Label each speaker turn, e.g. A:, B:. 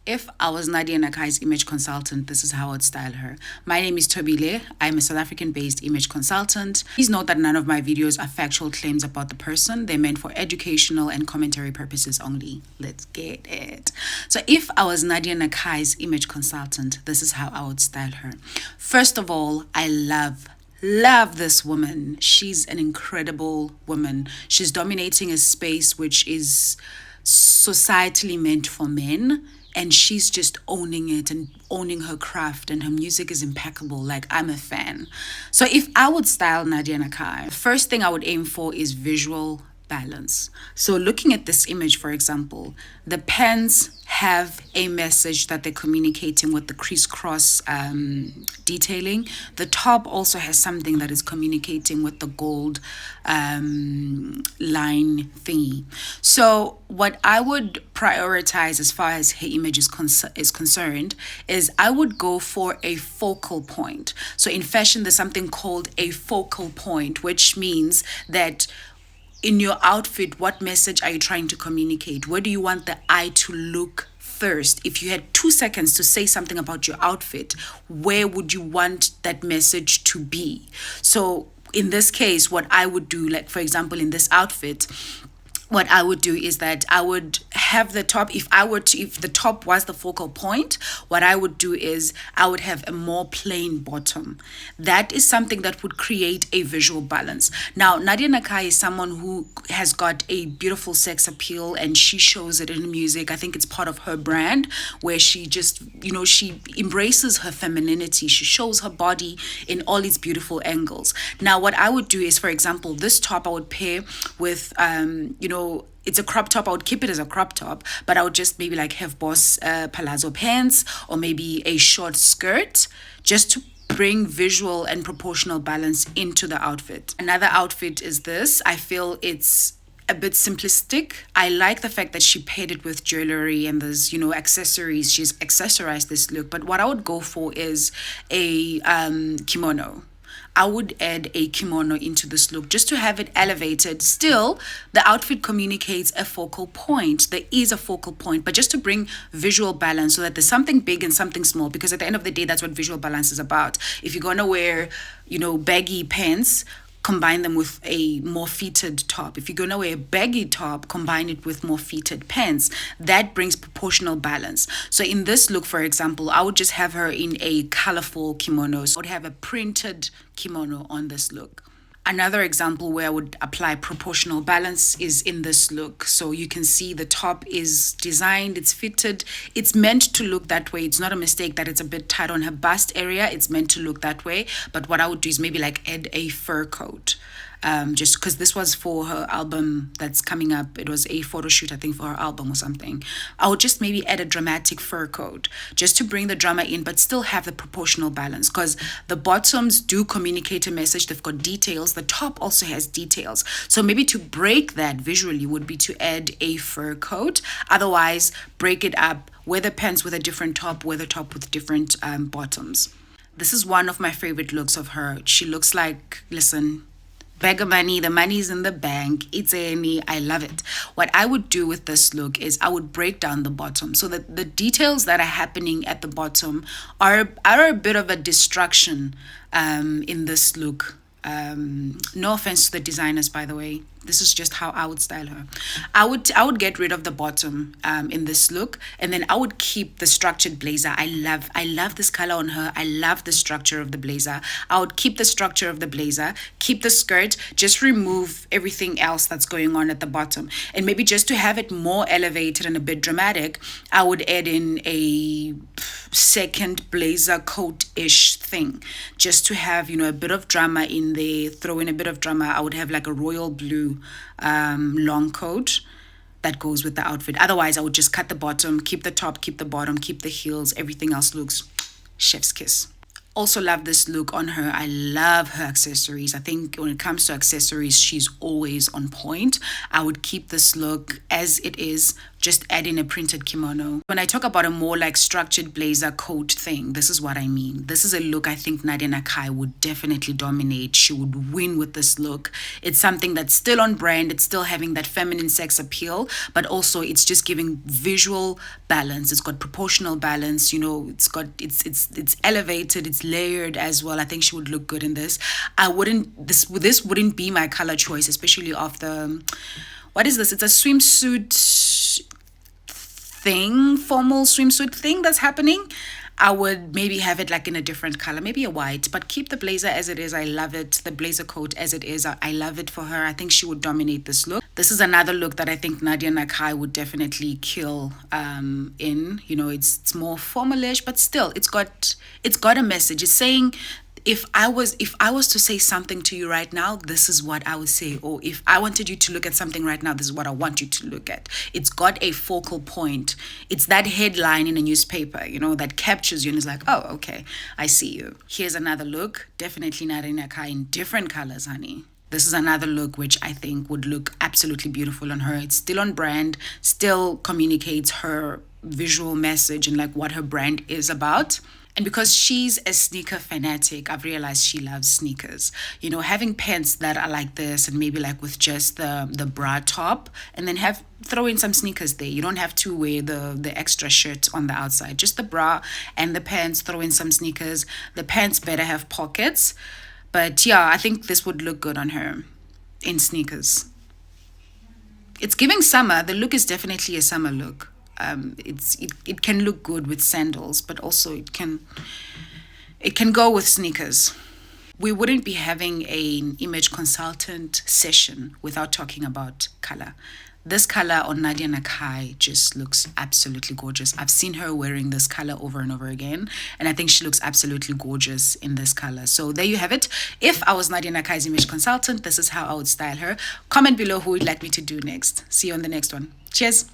A: If I was Nadia Nakai's image consultant, this is how I'd style her. My name is Tobile. I'm a South African-based image consultant. Please note that none of my videos are factual claims about the person. They're meant for educational and commentary purposes only. Let's get it. So if I was Nadia Nakai's image consultant, this is how I would style her. First of all, I love this woman. She's an incredible woman. She's dominating a space which is societally meant for men, and she's just owning it and owning her craft, and her music is impeccable. Like, I'm a fan. So if I would style Nadia Nakai, the first thing I would aim for is visual balance. So looking at this image, for example, the pants have a message that they're communicating with the crisscross detailing. The top also has something that is communicating with the gold line thingy. So what I would prioritize as far as her image is concerned is I would go for a focal point. So in fashion, there's something called a focal point, which means that in your outfit, what message are you trying to communicate? Where do you want the eye to look first? If you had 2 seconds to say something about your outfit, where would you want that message to be? So in this case, what I would do, like for example, in this outfit, what I would do is that I would have the top, if the top was the focal point, what I would do is I would have a more plain bottom. That is something that would create a visual balance. Now, Nadia Nakai is someone who has got a beautiful sex appeal, and she shows it in music. I think it's part of her brand, where she just, she embraces her femininity. She shows her body in all its beautiful angles. Now, what I would do is, for example, this top I would pair with, it's a crop top. I would keep it as a crop top, but I would just maybe like have boss palazzo pants, or maybe a short skirt, just to bring visual and proportional balance into the outfit. Another outfit is this. I feel it's a bit simplistic. I like the fact that she paired it with jewelry and there's, accessories. She's accessorized this look. But what I would go for is a kimono. I would add a kimono into this look just to have it elevated. Still, the outfit communicates a focal point. There is a focal point, but just to bring visual balance so that there's something big and something small, because at the end of the day, that's what visual balance is about. If you're going to wear, baggy pants, combine them with a more fitted top. If you're going to wear a baggy top, combine it with more fitted pants. That brings proportional balance. So in this look, for example, I would just have her in a colorful kimono. So I would have a printed kimono on this look. Another example where I would apply proportional balance is in this look. So you can see the top is designed, it's fitted, it's meant to look that way. It's not a mistake that it's a bit tight on her bust area. It's meant to look that way. But what I would do is maybe like add a fur coat. Just because this was for her album that's coming up. It was a photo shoot, I think, for her album or something. I would just maybe add a dramatic fur coat just to bring the drama in, but still have the proportional balance, because the bottoms do communicate a message. They've got details. The top also has details. So maybe to break that visually would be to add a fur coat. Otherwise, break it up. Wear the pants with a different top, wear the top with different bottoms. This is one of my favorite looks of her. She looks like, listen, bag of money, the money's in the bank, it's any, I love it. What I would do with this look is I would break down the bottom so that the details that are happening at the bottom are a bit of a distraction in this look. No offense to the designers, by the way. This is just how I would style her. I would get rid of the bottom in this look, and then I would keep the structured blazer. I love this color on her. I love the structure of the blazer. I would keep the structure of the blazer, keep the skirt, just remove everything else that's going on at the bottom. And maybe just to have it more elevated and a bit dramatic, I would add in a second blazer coat-ish thing, just to have, a bit of drama in there, throw in a bit of drama. I would have like a royal blue long coat that goes with the outfit. Otherwise, I would just cut the bottom, keep the top, keep the bottom, keep the heels. Everything else looks chef's kiss. Also love this look on her. I love her accessories. I think when it comes to accessories, she's always on point. I would keep this look as it is, just add in a printed kimono. When I talk about a more like structured blazer coat thing, this is what I mean. This is a look I think Nadia Nakai would definitely dominate. She would win with this look. It's something that's still on brand. It's still having that feminine sex appeal, but also it's just giving visual balance. It's got proportional balance. You know, it's elevated. It's layered as well. I think she would look good in this. This wouldn't be my color choice, especially of the, what is this? It's a swimsuit thing, formal swimsuit thing that's happening. I would maybe have it like in a different color, maybe a white, but keep the blazer as it is. I love it. The blazer coat as it is. I love it for her. I think she would dominate this look. This is another look that I think Nadia Nakai would definitely kill in. You know, it's more formalish, but still it's got a message. It's saying, if I was to say something to you right now, this is what I would say. Or if I wanted you to look at something right now, this is what I want you to look at. It's got a focal point. It's that headline in a newspaper, you know, that captures you and is like, oh, okay, I see you. Here's another look. Definitely Nadia Nakai in different colors, honey. This is another look which I think would look absolutely beautiful on her. It's still on brand, still communicates her visual message and like what her brand is about. And because she's a sneaker fanatic, I've realized she loves sneakers. You know, having pants that are like this and maybe like with just the bra top, and then throw in some sneakers there. You don't have to wear the extra shirt on the outside. Just the bra and the pants, throw in some sneakers. The pants better have pockets. But yeah, I think this would look good on her in sneakers. It's giving summer. The look is definitely a summer look. It can look good with sandals, but also it can go with sneakers. We wouldn't be having an image consultant session without talking about color. This color on Nadia Nakai just looks absolutely gorgeous. I've seen her wearing this color over and over again, and I think she looks absolutely gorgeous in this color. So there you have it. If I was Nadia Nakai's image consultant, this is how I would style her. Comment below who would like me to do next. See you on the next one. Cheers.